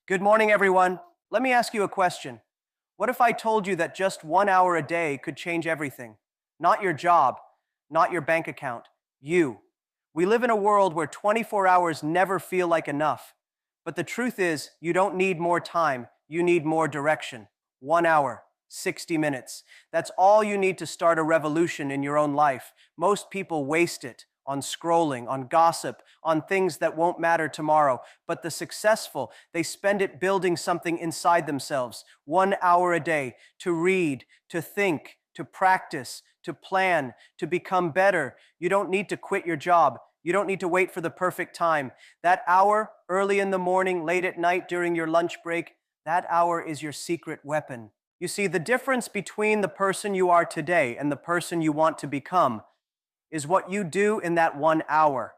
Good morning, everyone. Let me ask you a question. What if I told you that just 1 hour a day could change everything? Not your job, not your bank account, you. We live in a world where 24 hours never feel like enough. But the truth is, you don't need more time, you need more direction. 1 hour, 60 minutes. That's all you need to start a revolution in your own life. Most people waste it on scrolling, on gossip, on things that won't matter tomorrow. But the successful, they spend it building something inside themselves. 1 hour a day to read, to think, to practice, to plan, to become better. You don't need to quit your job. You don't need to wait for the perfect time. That hour, early in the morning, late at night, during your lunch break, that hour is your secret weapon. You see, the difference between the person you are today and the person you want to become is what you do in that 1 hour.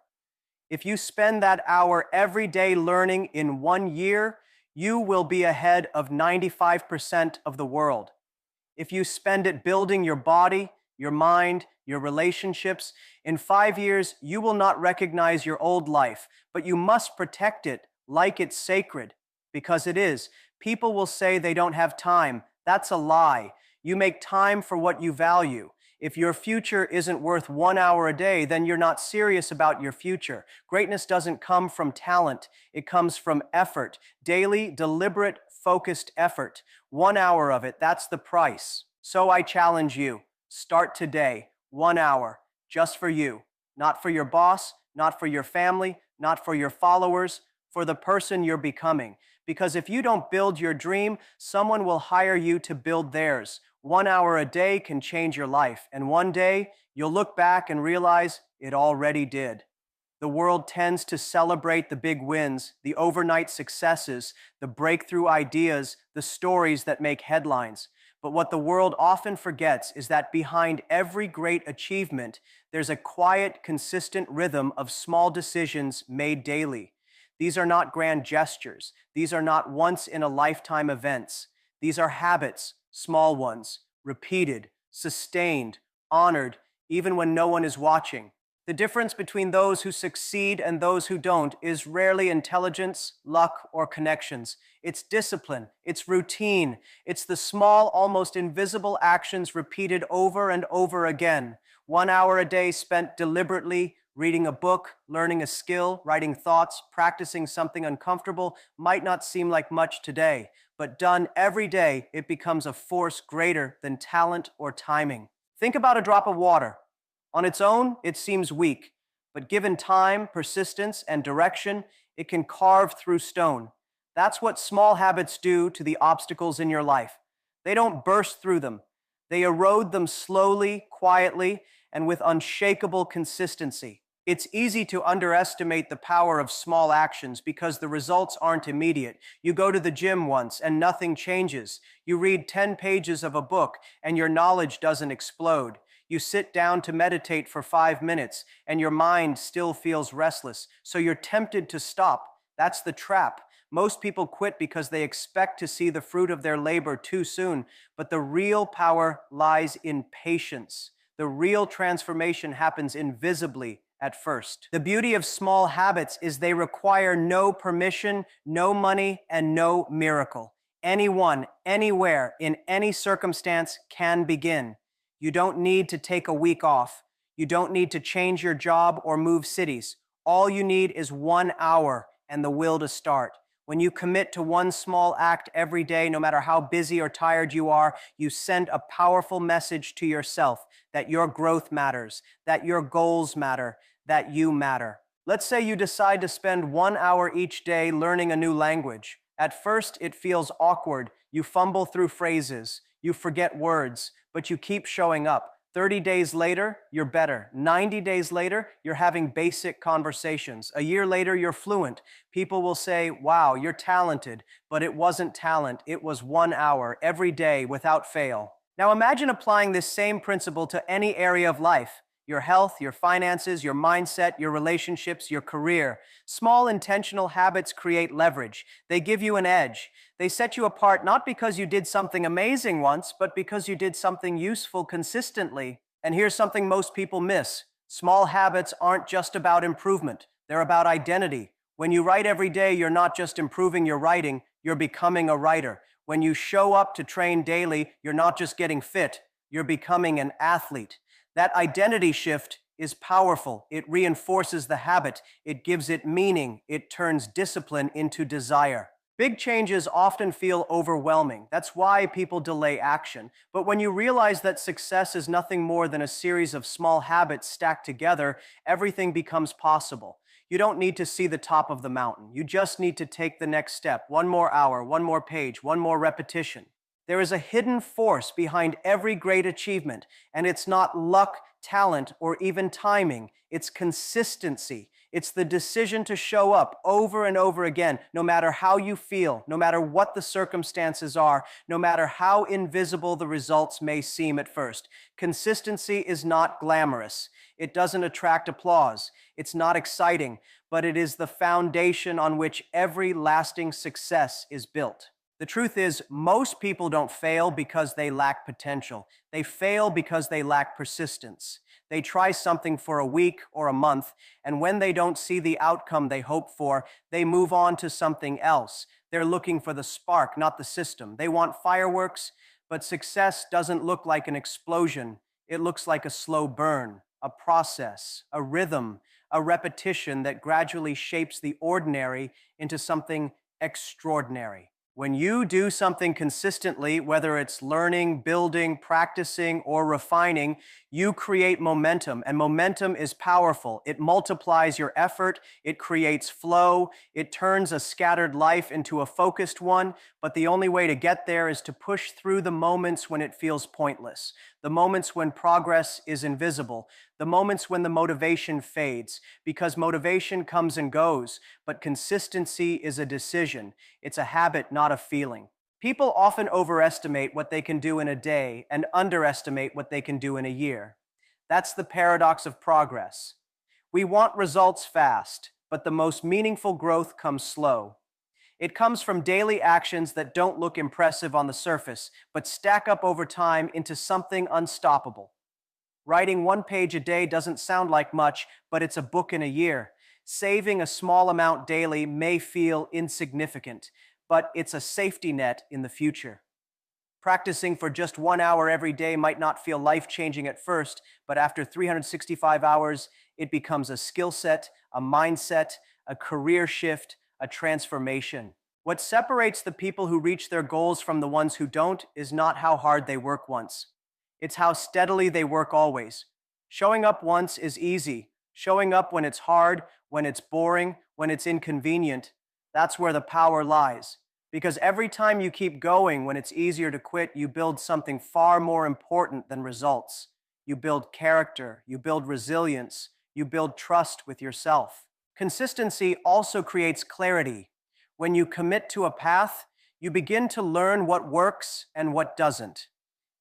If you spend that hour every day learning in 1 year, you will be ahead of 95% of the world. If you spend it building your body, your mind, your relationships, in 5 years, you will not recognize your old life, but you must protect it like it's sacred, because it is. People will say they don't have time. That's a lie. You make time for what you value. If your future isn't worth 1 hour a day, then you're not serious about your future. Greatness doesn't come from talent. It comes from effort. Daily, deliberate, focused effort. 1 hour of it, that's the price. So I challenge you, start today. 1 hour, just for you. Not for your boss, not for your family, not for your followers, for the person you're becoming. Because if you don't build your dream, someone will hire you to build theirs. 1 hour a day can change your life, and one day you'll look back and realize it already did. The world tends to celebrate the big wins, the overnight successes, the breakthrough ideas, the stories that make headlines. But what the world often forgets is that behind every great achievement, there's a quiet, consistent rhythm of small decisions made daily. These are not grand gestures. These are not once-in-a-lifetime events. These are habits, small ones, repeated, sustained, honored, even when no one is watching. The difference between those who succeed and those who don't is rarely intelligence, luck, or connections. It's discipline, it's routine, it's the small, almost invisible actions repeated over and over again. 1 hour a day spent deliberately reading a book, learning a skill, writing thoughts, practicing something uncomfortable might not seem like much today, but done every day, it becomes a force greater than talent or timing. Think about a drop of water. On its own, it seems weak, but given time, persistence, and direction, it can carve through stone. That's what small habits do to the obstacles in your life. They don't burst through them. They erode them slowly, quietly, and with unshakable consistency. It's easy to underestimate the power of small actions because the results aren't immediate. You go to the gym once and nothing changes. You read 10 pages of a book and your knowledge doesn't explode. You sit down to meditate for 5 minutes and your mind still feels restless, so you're tempted to stop. That's the trap. Most people quit because they expect to see the fruit of their labor too soon, but the real power lies in patience. The real transformation happens invisibly at first. The beauty of small habits is they require no permission, no money, and no miracle. Anyone, anywhere, in any circumstance can begin. You don't need to take a week off. You don't need to change your job or move cities. All you need is 1 hour and the will to start. When you commit to one small act every day, no matter how busy or tired you are, you send a powerful message to yourself that your growth matters, that your goals matter, that you matter. Let's say you decide to spend 1 hour each day learning a new language. At first, it feels awkward. You fumble through phrases, you forget words, but you keep showing up. 30 days later, you're better. 90 days later, you're having basic conversations. A year later, you're fluent. People will say, wow, you're talented, but it wasn't talent. It was 1 hour every day without fail. Now imagine applying this same principle to any area of life. Your health, your finances, your mindset, your relationships, your career. Small intentional habits create leverage. They give you an edge. They set you apart not because you did something amazing once, but because you did something useful consistently. And here's something most people miss. Small habits aren't just about improvement. They're about identity. When you write every day, you're not just improving your writing, you're becoming a writer. When you show up to train daily, you're not just getting fit, you're becoming an athlete. That identity shift is powerful. It reinforces the habit, it gives it meaning, it turns discipline into desire. Big changes often feel overwhelming. That's why people delay action. But when you realize that success is nothing more than a series of small habits stacked together, everything becomes possible. You don't need to see the top of the mountain. You just need to take the next step. One more hour, one more page, one more repetition. There is a hidden force behind every great achievement, and it's not luck, talent, or even timing. It's consistency. It's the decision to show up over and over again, no matter how you feel, no matter what the circumstances are, no matter how invisible the results may seem at first. Consistency is not glamorous. It doesn't attract applause. It's not exciting, but it is the foundation on which every lasting success is built. The truth is, most people don't fail because they lack potential. They fail because they lack persistence. They try something for a week or a month, and when they don't see the outcome they hope for, they move on to something else. They're looking for the spark, not the system. They want fireworks, but success doesn't look like an explosion. It looks like a slow burn, a process, a rhythm, a repetition that gradually shapes the ordinary into something extraordinary. When you do something consistently, whether it's learning, building, practicing, or refining, you create momentum, and momentum is powerful. It multiplies your effort, it creates flow, it turns a scattered life into a focused one, but the only way to get there is to push through the moments when it feels pointless, the moments when progress is invisible, the moments when the motivation fades, because motivation comes and goes, but consistency is a decision. It's a habit, not a feeling. People often overestimate what they can do in a day and underestimate what they can do in a year. That's the paradox of progress. We want results fast, but the most meaningful growth comes slow. It comes from daily actions that don't look impressive on the surface, but stack up over time into something unstoppable. Writing 1 page a day doesn't sound like much, but it's a book in a year. Saving a small amount daily may feel insignificant, but it's a safety net in the future. Practicing for just 1 hour every day might not feel life-changing at first, but after 365 hours, it becomes a skill set, a mindset, a career shift, a transformation. What separates the people who reach their goals from the ones who don't is not how hard they work once. It's how steadily they work always. Showing up once is easy. Showing up when it's hard, when it's boring, when it's inconvenient, that's where the power lies. Because every time you keep going when it's easier to quit, you build something far more important than results. You build character, you build resilience, you build trust with yourself. Consistency also creates clarity. When you commit to a path, you begin to learn what works and what doesn't.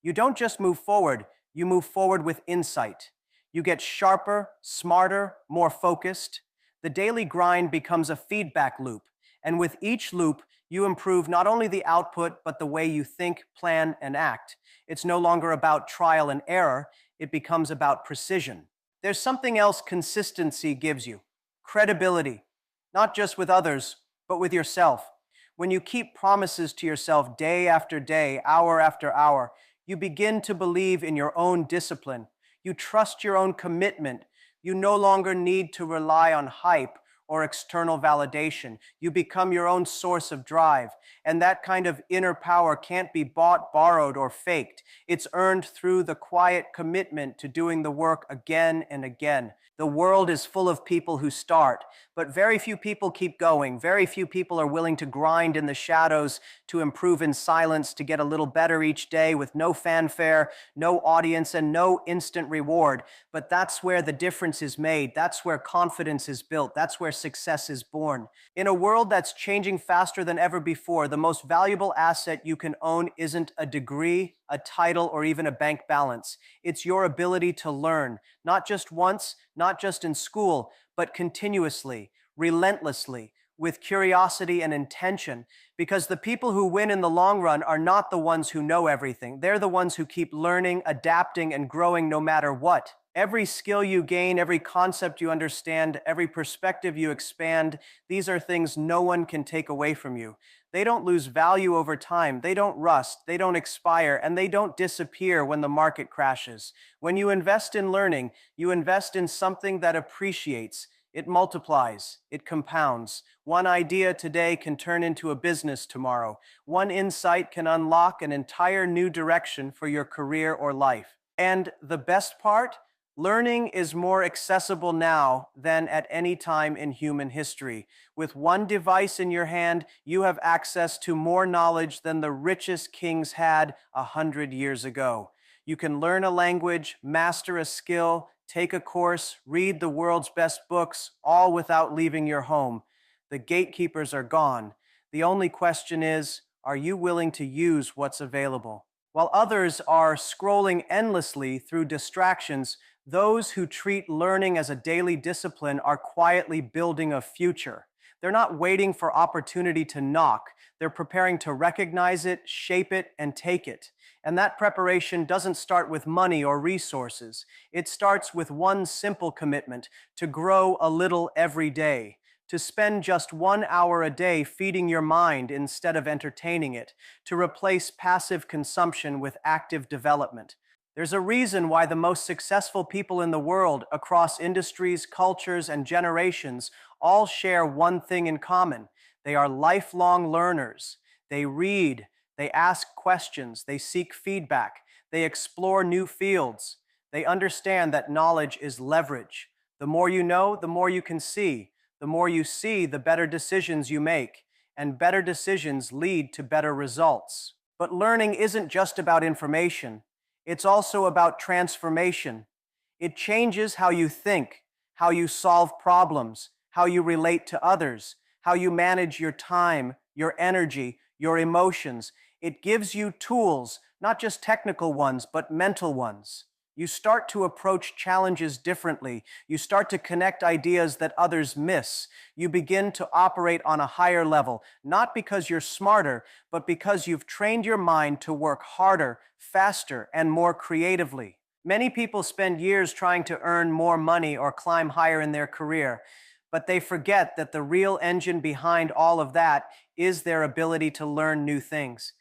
You don't just move forward, you move forward with insight. You get sharper, smarter, more focused. The daily grind becomes a feedback loop, and with each loop, you improve not only the output, but the way you think, plan, and act. It's no longer about trial and error, it becomes about precision. There's something else consistency gives you: credibility, not just with others, but with yourself. When you keep promises to yourself day after day, hour after hour, you begin to believe in your own discipline. You trust your own commitment. You no longer need to rely on hype or external validation. You become your own source of drive. And that kind of inner power can't be bought, borrowed, or faked. It's earned through the quiet commitment to doing the work again and again. The world is full of people who start, but very few people keep going. Very few people are willing to grind in the shadows, to improve in silence, to get a little better each day with no fanfare, no audience, and no instant reward. But that's where the difference is made. That's where confidence is built. That's where success is born. In a world that's changing faster than ever before, the most valuable asset you can own isn't a degree, a title, or even a bank balance. It's your ability to learn, not just once, not just in school, but continuously, relentlessly, with curiosity and intention, because the people who win in the long run are not the ones who know everything. They're the ones who keep learning, adapting, and growing no matter what. Every skill you gain, every concept you understand, every perspective you expand, these are things no one can take away from you. They don't lose value over time, they don't rust, they don't expire, and they don't disappear when the market crashes. When you invest in learning, you invest in something that appreciates. It multiplies, it compounds. One idea today can turn into a business tomorrow. One insight can unlock an entire new direction for your career or life. And the best part? Learning is more accessible now than at any time in human history. With one device in your hand, you have access to more knowledge than the richest kings had 100 years ago. You can learn a language, master a skill, take a course, read the world's best books, all without leaving your home. The gatekeepers are gone. The only question is, are you willing to use what's available? While others are scrolling endlessly through distractions, those who treat learning as a daily discipline are quietly building a future. They're not waiting for opportunity to knock. They're preparing to recognize it, shape it, and take it. And that preparation doesn't start with money or resources. It starts with one simple commitment: to grow a little every day, to spend just 1 hour a day feeding your mind instead of entertaining it, to replace passive consumption with active development. There's a reason why the most successful people in the world, across industries, cultures, and generations, all share one thing in common. They are lifelong learners. They read, they ask questions, they seek feedback, they explore new fields. They understand that knowledge is leverage. The more you know, the more you can see. The more you see, the better decisions you make. And better decisions lead to better results. But learning isn't just about information. It's also about transformation. It changes how you think, how you solve problems, how you relate to others, how you manage your time, your energy, your emotions. It gives you tools, not just technical ones, but mental ones. You start to approach challenges differently. You start to connect ideas that others miss. You begin to operate on a higher level, not because you're smarter, but because you've trained your mind to work harder, faster, and more creatively. Many people spend years trying to earn more money or climb higher in their career, but they forget that the real engine behind all of that is their ability to learn new things.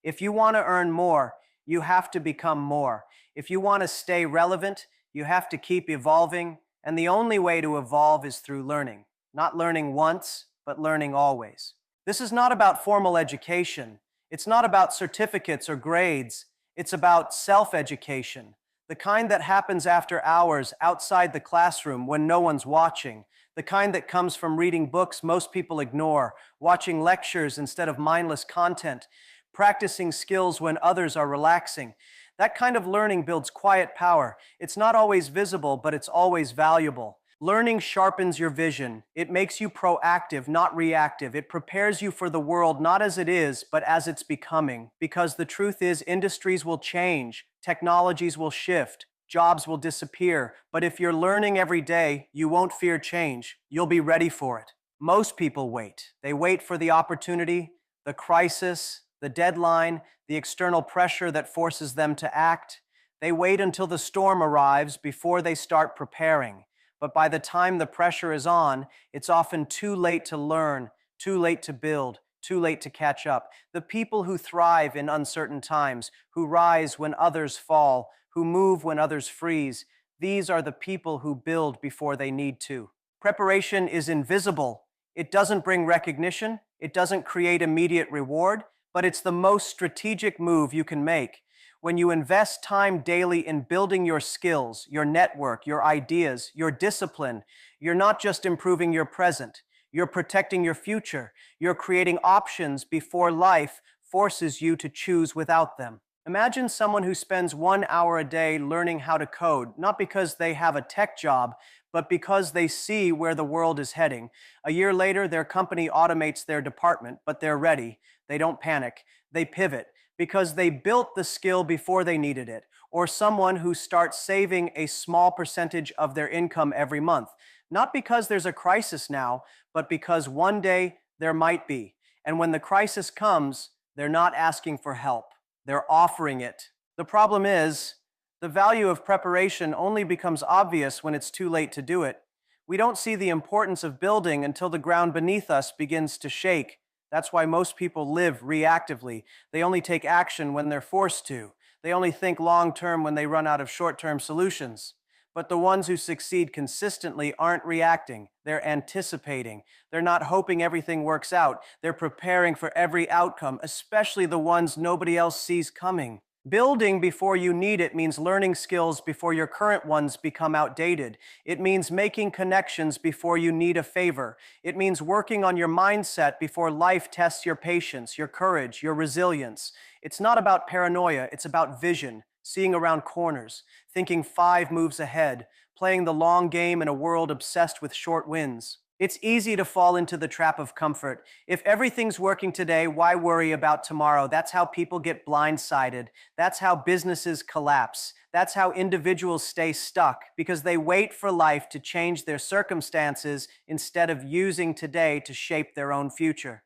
If you want to earn more, you have to become more. If you want to stay relevant, you have to keep evolving, and the only way to evolve is through learning. Not learning once, but learning always. This is not about formal education. It's not about certificates or grades. It's about self-education, the kind that happens after hours outside the classroom when no one's watching, the kind that comes from reading books most people ignore, watching lectures instead of mindless content, practicing skills when others are relaxing. That kind of learning builds quiet power. It's not always visible, but it's always valuable. Learning sharpens your vision. It makes you proactive, not reactive. It prepares you for the world not as it is, but as it's becoming. Because the truth is, industries will change, technologies will shift, jobs will disappear. But if you're learning every day, you won't fear change. You'll be ready for it. Most people wait. They wait for the opportunity, the crisis, the deadline, the external pressure that forces them to act. They wait until the storm arrives before they start preparing. But by the time the pressure is on, it's often too late to learn, too late to build, too late to catch up. The people who thrive in uncertain times, who rise when others fall, who move when others freeze, these are the people who build before they need to. Preparation is invisible. It doesn't bring recognition. It doesn't create immediate reward. But it's the most strategic move you can make. When you invest time daily in building your skills, your network, your ideas, your discipline, you're not just improving your present, you're protecting your future. You're creating options before life forces you to choose without them. Imagine someone who spends 1 hour a day learning how to code, not because they have a tech job, but because they see where the world is heading. A year later, their company automates their department, but they're ready. They don't panic. They pivot because they built the skill before they needed it. Or someone who starts saving a small percentage of their income every month, not because there's a crisis now, but because one day there might be. And when the crisis comes, they're not asking for help. They're offering it. The problem is, The value of preparation only becomes obvious when it's too late to do it. We don't see the importance of building until the ground beneath us begins to shake. That's why most people live reactively. They only take action when they're forced to. They only think long term when they run out of short term solutions. But the ones who succeed consistently aren't reacting. They're anticipating. They're not hoping everything works out. They're preparing for every outcome, especially the ones nobody else sees coming. Building before you need it means learning skills before your current ones become outdated. It means making connections before you need a favor. It means working on your mindset before life tests your patience, your courage, your resilience. It's not about paranoia, it's about vision, seeing around corners, thinking 5 moves ahead, playing the long game in a world obsessed with short wins. It's easy to fall into the trap of comfort. If everything's working today, why worry about tomorrow? That's how people get blindsided. That's how businesses collapse. That's how individuals stay stuck, because they wait for life to change their circumstances instead of using today to shape their own future.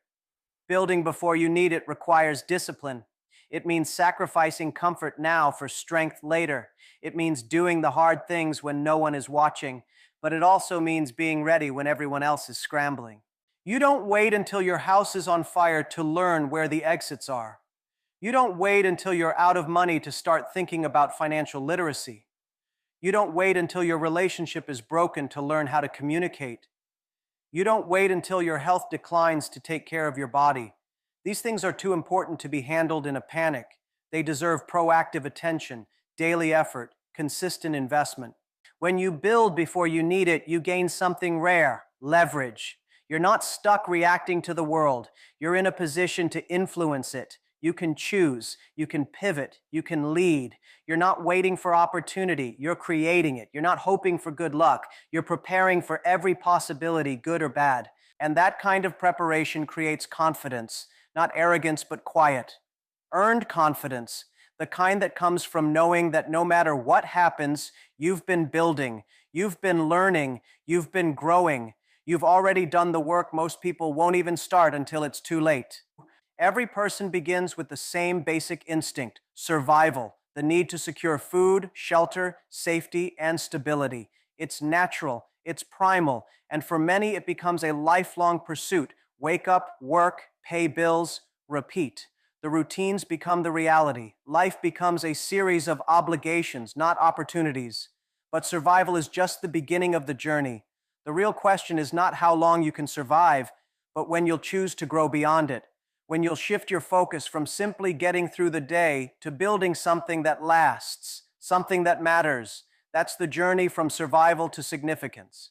Building before you need it requires discipline. It means sacrificing comfort now for strength later. It means doing the hard things when no one is watching. But it also means being ready when everyone else is scrambling. You don't wait until your house is on fire to learn where the exits are. You don't wait until you're out of money to start thinking about financial literacy. You don't wait until your relationship is broken to learn how to communicate. You don't wait until your health declines to take care of your body. These things are too important to be handled in a panic. They deserve proactive attention, daily effort, consistent investment. When you build before you need it, you gain something rare: leverage. You're not stuck reacting to the world. You're in a position to influence it. You can choose, you can pivot, you can lead. You're not waiting for opportunity, you're creating it. You're not hoping for good luck. You're preparing for every possibility, good or bad. And that kind of preparation creates confidence, not arrogance, but quiet. Earned confidence, the kind that comes from knowing that no matter what happens, you've been building, you've been learning, you've been growing. You've already done the work most people won't even start until it's too late. Every person begins with the same basic instinct: survival, the need to secure food, shelter, safety, and stability. It's natural, it's primal, and for many it becomes a lifelong pursuit. Wake up, work, pay bills, repeat. The routines become the reality. Life becomes a series of obligations, not opportunities. But survival is just the beginning of the journey. The real question is not how long you can survive, but when you'll choose to grow beyond it. When you'll shift your focus from simply getting through the day to building something that lasts, something that matters. That's the journey from survival to significance.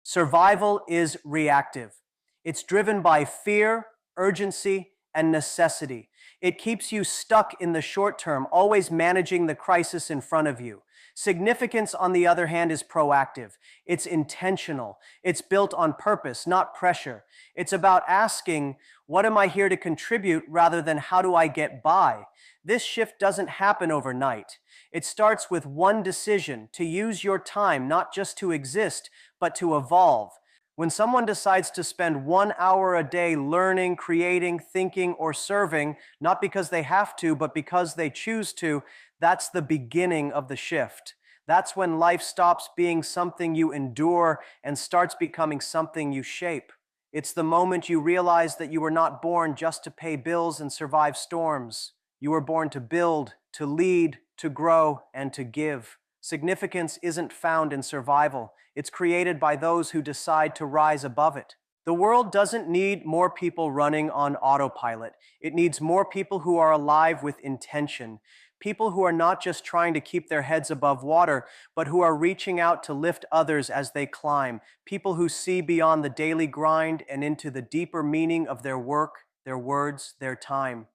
Survival is reactive. It's driven by fear, urgency, and necessity. It keeps you stuck in the short term, always managing the crisis in front of you. Significance, on the other hand, is proactive. It's intentional. It's built on purpose, not pressure. It's about asking, what am I here to contribute, rather than how do I get by? This shift doesn't happen overnight. It starts with one decision: to use your time not just to exist, but to evolve. When someone decides to spend 1 hour a day learning, creating, thinking, or serving, not because they have to, but because they choose to, that's the beginning of the shift. That's when life stops being something you endure and starts becoming something you shape. It's the moment you realize that you were not born just to pay bills and survive storms. You were born to build, to lead, to grow, and to give. Significance isn't found in survival. It's created by those who decide to rise above it. The world doesn't need more people running on autopilot. It needs more people who are alive with intention. People who are not just trying to keep their heads above water, but who are reaching out to lift others as they climb. People who see beyond the daily grind and into the deeper meaning of their work, their words, their time.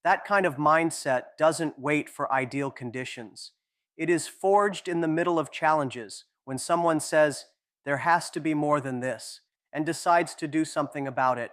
That kind of mindset doesn't wait for ideal conditions. It is forged in the middle of challenges, when someone says, there has to be more than this, and decides to do something about it.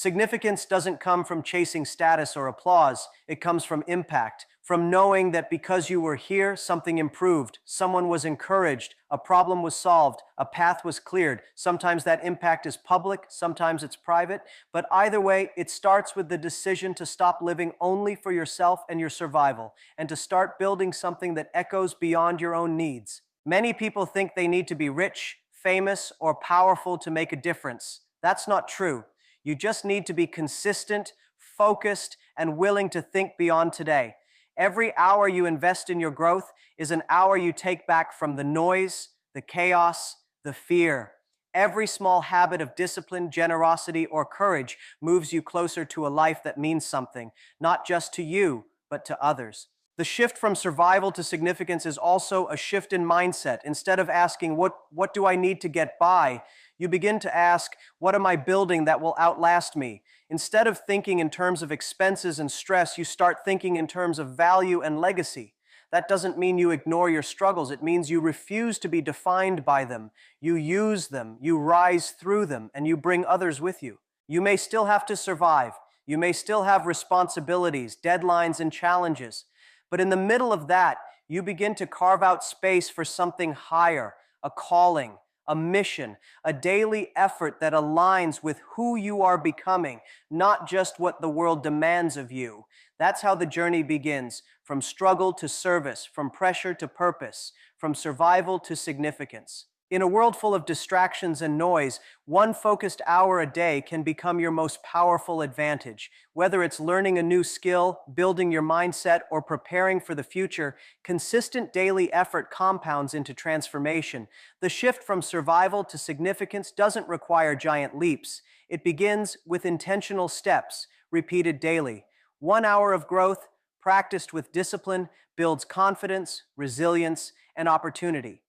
Significance doesn't come from chasing status or applause. It comes from impact, from knowing that because you were here, something improved, someone was encouraged, a problem was solved, a path was cleared. Sometimes that impact is public, sometimes it's private, but either way, it starts with the decision to stop living only for yourself and your survival, and to start building something that echoes beyond your own needs. Many people think they need to be rich, famous, or powerful to make a difference. That's not true. You just need to be consistent, focused, and willing to think beyond today. Every hour you invest in your growth is an hour you take back from the noise, the chaos, the fear. Every small habit of discipline, generosity, or courage moves you closer to a life that means something, not just to you, but to others. The shift from survival to significance is also a shift in mindset. Instead of asking, what do I need to get by? You begin to ask, what am I building that will outlast me? Instead of thinking in terms of expenses and stress, you start thinking in terms of value and legacy. That doesn't mean you ignore your struggles. It means you refuse to be defined by them. You use them, you rise through them, and you bring others with you. You may still have to survive. You may still have responsibilities, deadlines, and challenges. But in the middle of that, you begin to carve out space for something higher, a calling, a mission, a daily effort that aligns with who you are becoming, not just what the world demands of you. That's how the journey begins, from struggle to service, from pressure to purpose, from survival to significance. In a world full of distractions and noise, one focused hour a day can become your most powerful advantage. Whether it's learning a new skill, building your mindset, or preparing for the future, consistent daily effort compounds into transformation. The shift from survival to significance doesn't require giant leaps. It begins with intentional steps, repeated daily. 1 hour of growth, practiced with discipline, builds confidence, resilience, and opportunity.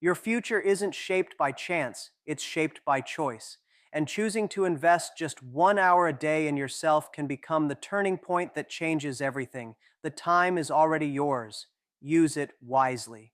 Your future isn't shaped by chance, it's shaped by choice. And choosing to invest just 1 hour a day in yourself can become the turning point that changes everything. The time is already yours. Use it wisely.